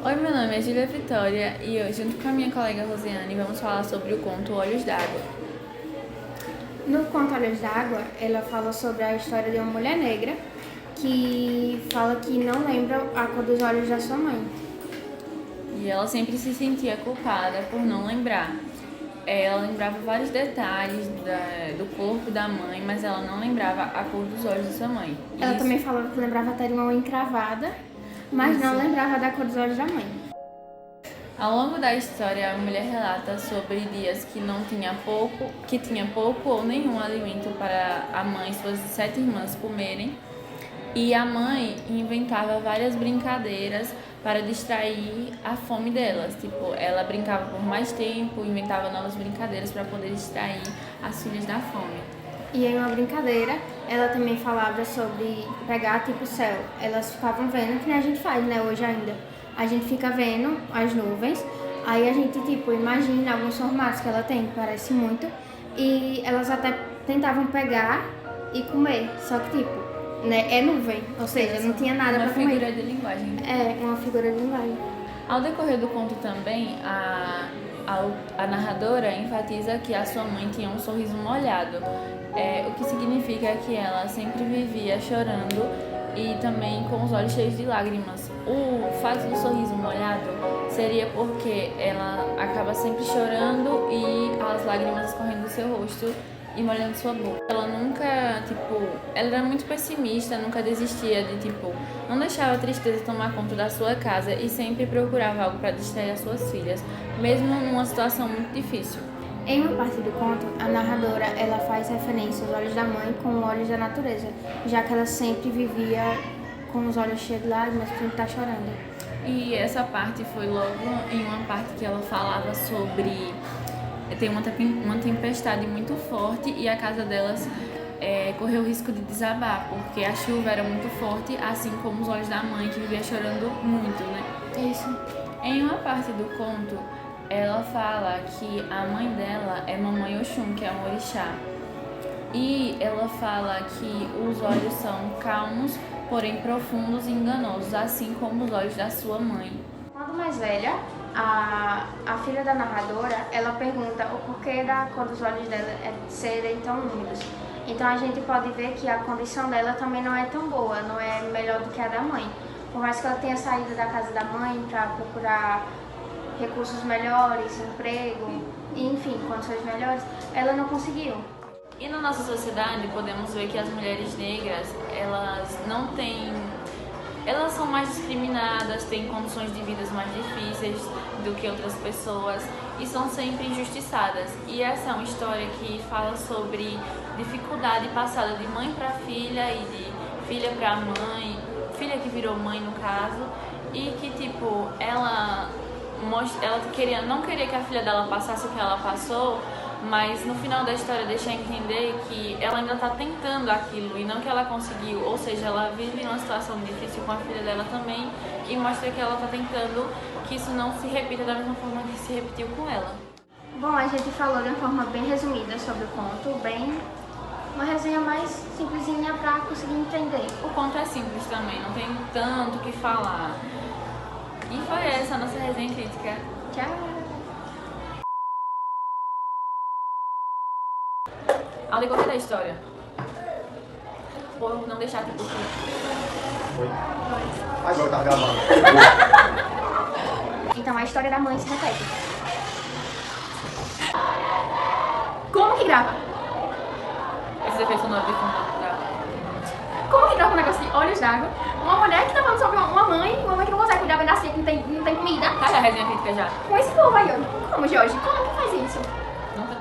Oi, meu nome é Julia Vitória e eu, junto com a minha colega Rosiane, vamos falar sobre o conto Olhos d'Água. No conto Olhos d'Água, ela fala sobre a história de uma mulher negra que fala que não lembra a cor dos olhos da sua mãe. E ela sempre se sentia culpada por não lembrar. Ela lembrava vários detalhes do corpo da mãe, mas ela não lembrava a cor dos olhos da sua mãe. Ela também falava que lembrava até de uma unha encravada, mas não lembrava da cor dos olhos da mãe. Ao longo da história, a mulher relata sobre dias que tinha pouco ou nenhum alimento para a mãe e suas 7 irmãs comerem, e a mãe inventava várias brincadeiras para distrair a fome delas. Tipo, ela brincava por mais tempo, inventava novas brincadeiras para poder distrair as filhas da fome. E em uma brincadeira, ela também falava sobre pegar tipo céu. Elas ficavam vendo, que nem a gente faz, né, hoje ainda. A gente fica vendo as nuvens, aí a gente tipo imagina alguns formatos que ela tem, que parece muito, e elas até tentavam pegar e comer, só que tipo, né, é nuvem, ou seja, não tinha nada para comer. Uma figura de linguagem. É, uma figura de linguagem. Ao decorrer do conto também, a narradora enfatiza que a sua mãe tinha um sorriso molhado, o que significa que ela sempre vivia chorando e também com os olhos cheios de lágrimas. O fato do sorriso molhado seria porque ela acaba sempre chorando e as lágrimas escorrendo do seu rosto e molhando sua boca. Ela nunca, ela era muito pessimista, nunca desistia de, não deixava a tristeza tomar conta da sua casa e sempre procurava algo para distrair as suas filhas, mesmo numa situação muito difícil. Em uma parte do conto, a narradora ela faz referência aos olhos da mãe com os olhos da natureza, já que ela sempre vivia com os olhos cheios de lágrimas por estar chorando. E essa parte foi logo em uma parte que ela falava sobre tem uma tempestade muito forte e a casa delas correu o risco de desabar, porque a chuva era muito forte, assim como os olhos da mãe, que vivia chorando muito, né? Isso. Em uma parte do conto, ela fala que a mãe dela é Mamãe Oxum, que é um orixá. E ela fala que os olhos são calmos, porém profundos e enganosos, assim como os olhos da sua mãe. Quando mais velha, a filha da narradora, ela pergunta o porquê da cor dos olhos dela serem tão úmidos. Então a gente pode ver que a condição dela também não é tão boa, não é melhor do que a da mãe. Por mais que ela tenha saído da casa da mãe para procurar recursos melhores, emprego, enfim, condições melhores, ela não conseguiu. E na nossa sociedade podemos ver que as mulheres negras, elas são mais discriminadas, têm condições de vida mais difíceis do que outras pessoas e são sempre injustiçadas. E essa é uma história que fala sobre dificuldade passada de mãe para filha e de filha para mãe, filha que virou mãe no caso, e que ela não queria que a filha dela passasse o que ela passou, mas no final da história deixa entender que ela ainda está tentando aquilo e não que ela conseguiu, ou seja, ela vive numa situação difícil com a filha dela também e mostra que ela está tentando que isso não se repita da mesma forma que se repetiu com ela. Bom, a gente falou de uma forma bem resumida sobre o conto, uma resenha mais simplesinha para conseguir entender. O conto é simples também, não tem tanto o que falar. E foi essa a nossa resenha crítica. Tchau! Ao decorrer da história, por não deixar Oi. Agora eu tava gravando. Então a história da mãe se repete. Como que grava? Esses efeitos sonoros de fundo. Tá? Como que grava um negócio de olhos d'água? Uma mulher que tá falando sobre uma mãe que não consegue cuidar bem da filha, que não tem comida. Tá já a resenha crítica já? Com esse povo aí, como, Jorge? Como que faz isso? Não tá.